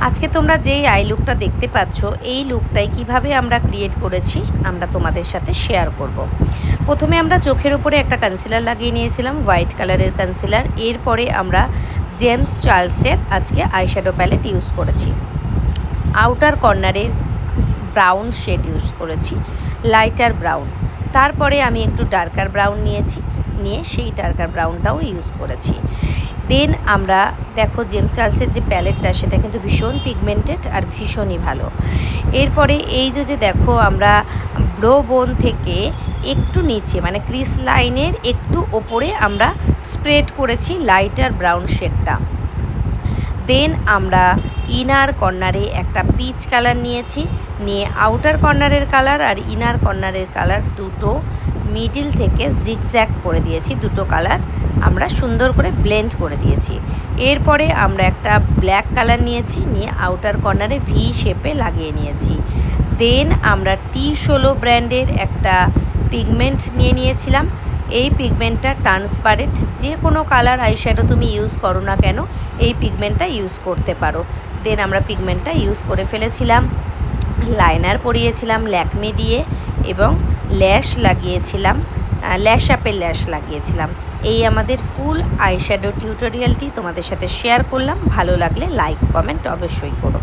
আজকে তোমরা যেই আই লুকটা দেখতে পাচ্ছ, এই লুকটাই কিভাবে আমরা ক্রিয়েট করেছি আমরা তোমাদের সাথে শেয়ার করব। প্রথমে আমরা চোখের উপরে একটা কনসিলার লাগিয়ে নিয়েছিলাম, হোয়াইট কালারের কনসিলার। এরপরে আমরা জেমস চার্লসের আজকে আইশ্যাডো প্যালেট ইউজ করেছি। আউটার কর্নারে ব্রাউন শেড ইউজ করেছি, লাইটার ব্রাউন। তারপরে আমি একটু ডার্কার ব্রাউন নিয়ে সেই ডার্কার ব্রাউনটাও ইউজ করেছি। দেন আমরা দেখো জেমস চার্লসের যে প্যালেটটা সেটা কিন্তু ভীষণ পিগমেন্টেড আর ভীষণই ভালো। এরপরে এই যে দেখো আমরা ব্রো বোন থেকে একটু নিচে মানে ক্রিস লাইনের একটু ওপরে আমরা স্প্রেড করেছি লাইটার ব্রাউন শেডটা। দেন আমরা ইনার কর্নারে একটা পিচ কালার নিয়ে আউটার কর্নারের কালার আর ইনার কর্নারের কালার দুটো মিডিল থেকে জিগজ্যাগ করে দিয়েছি। দুটো কালার আমরা সুন্দর করে ব্লেন্ড করে দিয়েছি। এরপরে আমরা একটা ব্ল্যাক কালার নিয়ে আউটার কর্নারে ভি শেপে লাগিয়ে নিয়েছি। দেন আমরা T16 ব্র্যান্ডের একটা পিগমেন্ট নিয়েছিলাম। এই পিগমেন্টটা ট্রান্সপারেন্ট, যে কোনো কালার আইশ্যাডো তুমি ইউজ করো না কেন এই পিগমেন্টটা ইউজ করতে পারো। দেন আমরা পিগমেন্টটা ইউজ করে ফেলেছিলাম, লাইনার পরিয়েছিলাম ল্যাকমে দিয়ে এবং ল্যাশ লাগিয়েছিলাম, ল্যাশ আপের ল্যাশ লাগিয়েছিলাম। এই আমাদের ফুল আইশ্যাডো টিউটোরিয়ালটি তোমাদের সাথে শেয়ার করলাম। ভালো লাগলে লাইক কমেন্ট অবশ্যই করো।